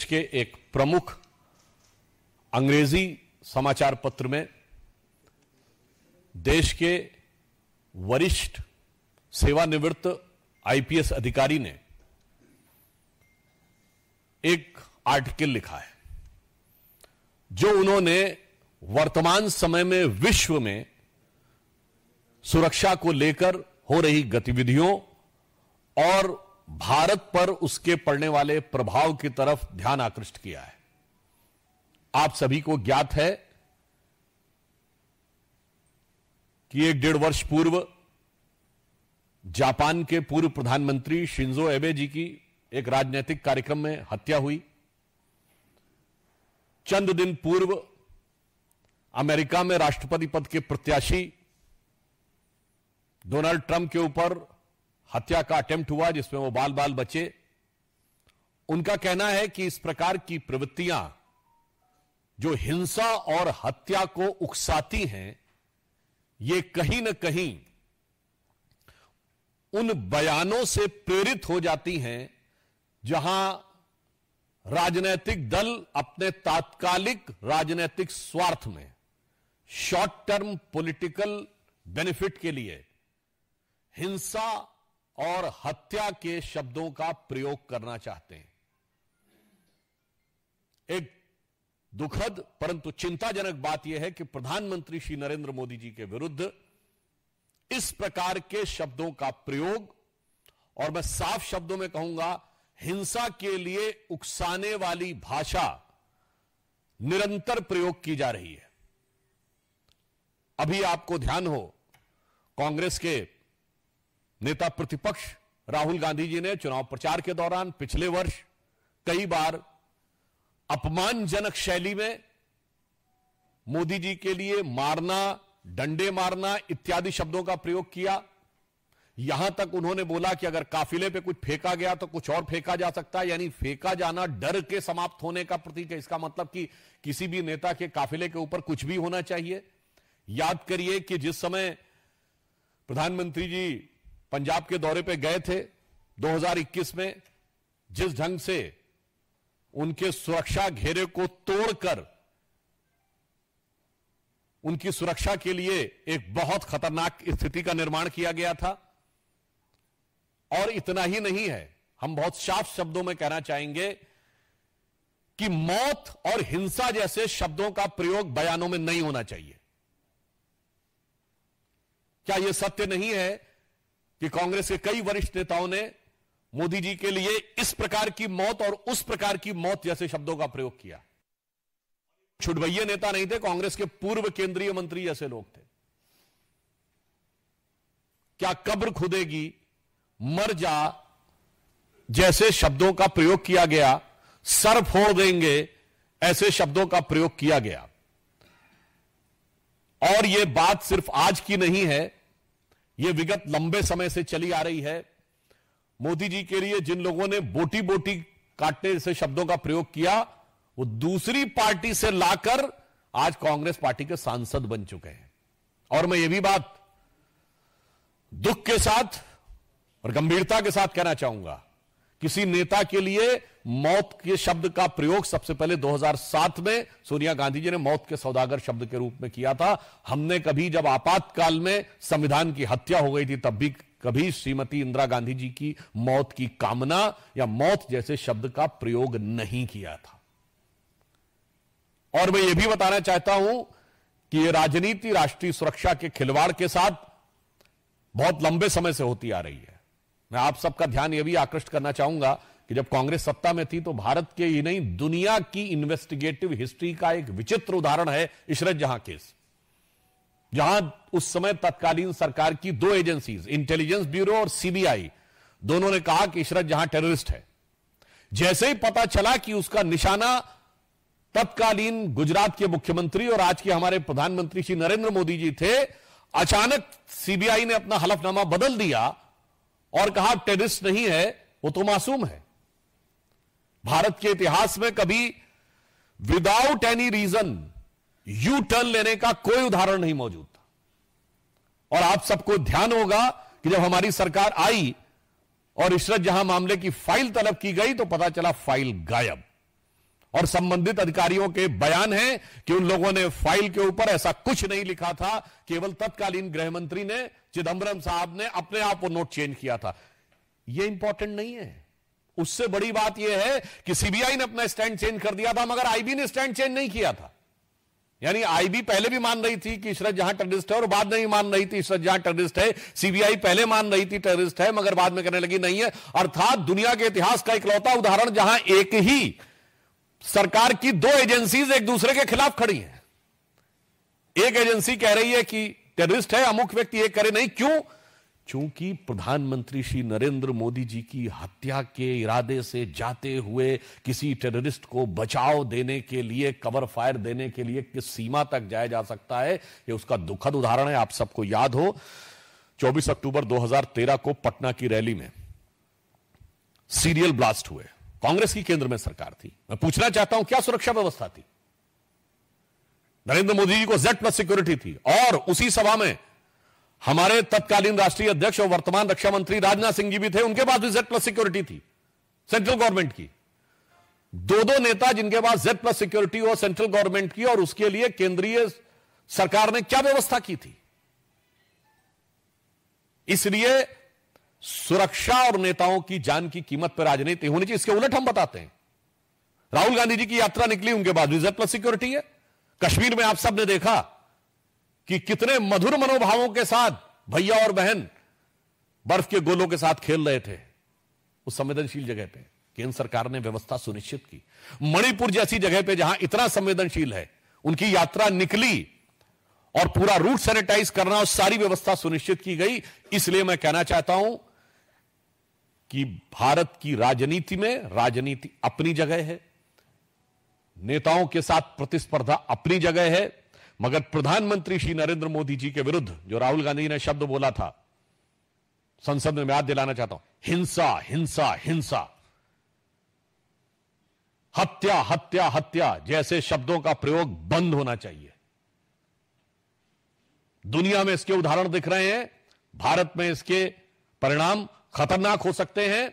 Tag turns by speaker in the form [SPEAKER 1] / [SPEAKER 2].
[SPEAKER 1] के एक प्रमुख अंग्रेजी समाचार पत्र में देश के वरिष्ठ सेवानिवृत्त आईपीएस अधिकारी ने एक आर्टिकल लिखा है जो उन्होंने वर्तमान समय में विश्व में सुरक्षा को लेकर हो रही गतिविधियों और भारत पर उसके पड़ने वाले प्रभाव की तरफ ध्यान आकृष्ट किया है। आप सभी को ज्ञात है कि 1.5 वर्ष पूर्व जापान के पूर्व प्रधानमंत्री शिंजो एबे जी की एक राजनीतिक कार्यक्रम में हत्या हुई। चंद दिन पूर्व अमेरिका में राष्ट्रपति पद के प्रत्याशी डोनाल्ड ट्रंप के ऊपर हत्या का अटेम्प्ट हुआ जिसमें वो बाल बाल बचे। उनका कहना है कि इस प्रकार की प्रवृत्तियां जो हिंसा और हत्या को उकसाती हैं, ये कहीं न कहीं उन बयानों से प्रेरित हो जाती हैं जहां राजनीतिक दल अपने तात्कालिक राजनीतिक स्वार्थ में, शॉर्ट टर्म पॉलिटिकल बेनिफिट के लिए हिंसा और हत्या के शब्दों का प्रयोग करना चाहते हैं। एक दुखद परंतु चिंताजनक बात यह है कि प्रधानमंत्री श्री नरेंद्र मोदी जी के विरुद्ध इस प्रकार के शब्दों का प्रयोग, और मैं साफ शब्दों में कहूंगा हिंसा के लिए उकसाने वाली भाषा निरंतर प्रयोग की जा रही है। अभी आपको ध्यान हो, कांग्रेस के नेता प्रतिपक्ष राहुल गांधी जी ने चुनाव प्रचार के दौरान पिछले वर्ष कई बार अपमानजनक शैली में मोदी जी के लिए मारना, डंडे मारना इत्यादि शब्दों का प्रयोग किया। यहां तक उन्होंने बोला कि अगर काफिले पे कुछ फेंका गया तो कुछ और फेंका जा सकता है, यानी फेंका जाना डर के समाप्त होने का प्रतीक है। इसका मतलब कि किसी भी नेता के काफिले के ऊपर कुछ भी होना चाहिए। याद करिए कि जिस समय प्रधानमंत्री जी पंजाब के दौरे पे गए थे 2021 में, जिस ढंग से उनके सुरक्षा घेरे को तोड़कर उनकी सुरक्षा के लिए एक बहुत खतरनाक स्थिति का निर्माण किया गया था। और इतना ही नहीं है, हम बहुत साफ शब्दों में कहना चाहेंगे कि मौत और हिंसा जैसे शब्दों का प्रयोग बयानों में नहीं होना चाहिए। क्या यह सत्य नहीं है कि कांग्रेस के कई वरिष्ठ नेताओं ने मोदी जी के लिए इस प्रकार की मौत और उस प्रकार की मौत जैसे शब्दों का प्रयोग किया? छुटभैये नेता नहीं थे, कांग्रेस के पूर्व केंद्रीय मंत्री जैसे लोग थे। क्या कब्र खुदेगी, मर जा जैसे शब्दों का प्रयोग किया गया, सर फोड़ देंगे ऐसे शब्दों का प्रयोग किया गया। और यह बात सिर्फ आज की नहीं है, यह विगत लंबे समय से चली आ रही है। मोदी जी के लिए जिन लोगों ने बोटी बोटी काटने जैसे शब्दों का प्रयोग किया, वो दूसरी पार्टी से लाकर आज कांग्रेस पार्टी के सांसद बन चुके हैं। और मैं ये भी बात दुख के साथ और गंभीरता के साथ कहना चाहूंगा, किसी नेता के लिए मौत के शब्द का प्रयोग सबसे पहले 2007 में सोनिया गांधी जी ने मौत के सौदागर शब्द के रूप में किया था। हमने कभी, जब आपातकाल में संविधान की हत्या हो गई थी, तब भी कभी श्रीमती इंदिरा गांधी जी की मौत की कामना या मौत जैसे शब्द का प्रयोग नहीं किया था। और मैं यह भी बताना चाहता हूं कि यह राजनीति राष्ट्रीय सुरक्षा के खिलवाड़ के साथ बहुत लंबे समय से होती आ रही है। मैं आप सबका ध्यान यह भी आकृष्ट करना चाहूंगा कि जब कांग्रेस सत्ता में थी तो भारत के ही नहीं, दुनिया की इन्वेस्टिगेटिव हिस्ट्री का एक विचित्र उदाहरण है इशरत जहां केस, जहां उस समय तत्कालीन सरकार की 2 एजेंसीज, इंटेलिजेंस ब्यूरो और सीबीआई, दोनों ने कहा कि इशरत जहां टेररिस्ट है। जैसे ही पता चला कि उसका निशाना तत्कालीन गुजरात के मुख्यमंत्री और आज के हमारे प्रधानमंत्री श्री नरेंद्र मोदी जी थे, अचानक सीबीआई ने अपना हलफनामा बदल दिया और कहा टेररिस्ट नहीं है, वो तो मासूम है। भारत के इतिहास में कभी without any reason U turn लेने का कोई उदाहरण नहीं मौजूद था। और आप सबको ध्यान होगा कि जब हमारी सरकार आई और इशरत जहां मामले की फाइल तलब की गई तो पता चला फाइल गायब। और संबंधित अधिकारियों के बयान हैं कि उन लोगों ने फाइल के ऊपर ऐसा कुछ नहीं लिखा था, केवल तत्कालीन गृह मंत्री ने, चिदंबरम साहब ने अपने आप वो नोट चेंज किया था। ये इंपॉर्टेंट नहीं है। उससे बड़ी बात यह है कि सीबीआई ने अपना स्टैंड चेंज कर दिया था, मगर आईबी ने स्टैंड चेंज नहीं किया था। यानी आईबी पहले भी मान रही थी कि इशरत जहां टेररिस्ट है और बाद में भी मान रही थी इशरत जहां टेररिस्ट है। सीबीआई पहले मान रही थी टेररिस्ट है, मगर बाद में कहने लगी नहीं है। अर्थात दुनिया के इतिहास का इकलौता उदाहरण जहां एक ही सरकार की दो एजेंसीज एक दूसरे के खिलाफ खड़ी हैं। एक एजेंसी कह रही है कि टेररिस्ट है अमुक व्यक्ति, एक करे नहीं। क्यों? चूंकि प्रधानमंत्री श्री नरेंद्र मोदी जी की हत्या के इरादे से जाते हुए किसी टेररिस्ट को बचाव देने के लिए, कवर फायर देने के लिए किस सीमा तक जाया जा सकता है, यह उसका दुखद उदाहरण है। आप सबको याद हो 24 अक्टूबर 2013 को पटना की रैली में सीरियल ब्लास्ट हुए। कांग्रेस की केंद्र में सरकार थी। मैं पूछना चाहता हूं क्या सुरक्षा व्यवस्था थी? नरेंद्र मोदी जी को Z+ सिक्योरिटी थी और उसी सभा में हमारे तत्कालीन राष्ट्रीय अध्यक्ष और वर्तमान रक्षा मंत्री राजनाथ सिंह जी भी थे, उनके पास भी Z+ सिक्योरिटी थी सेंट्रल गवर्नमेंट की। दो नेता जिनके पास Z+ सिक्योरिटी हो सेंट्रल गवर्नमेंट की, और उसके लिए केंद्रीय सरकार ने क्या व्यवस्था की थी? इसलिए सुरक्षा और नेताओं की जान की कीमत पर राजनीति होनी चाहिए। इसके उलट हम बताते हैं, राहुल गांधी जी की यात्रा निकली, उनके बाद भी Z+ सिक्योरिटी है। कश्मीर में आप सब ने देखा कि कितने मधुर मनोभावों के साथ भैया और बहन बर्फ के गोलों के साथ खेल रहे थे उस संवेदनशील जगह पे। केंद्र सरकार ने व्यवस्था सुनिश्चित की। मणिपुर जैसी जगह पे जहां इतना संवेदनशील है, उनकी यात्रा निकली और पूरा रूट सैनिटाइज करना और सारी व्यवस्था सुनिश्चित की गई। इसलिए मैं कहना चाहता हूं कि भारत की राजनीति में राजनीति अपनी जगह है, नेताओं के साथ प्रतिस्पर्धा अपनी जगह है, मगर प्रधानमंत्री श्री नरेंद्र मोदी जी के विरुद्ध जो राहुल गांधी ने शब्द बोला था, संसद में मैं याद दिलाना चाहता हूं, हिंसा हिंसा हिंसा, हत्या हत्या हत्या जैसे शब्दों का प्रयोग बंद होना चाहिए। दुनिया में इसके उदाहरण दिख रहे हैं, भारत में इसके परिणाम खतरनाक हो सकते हैं।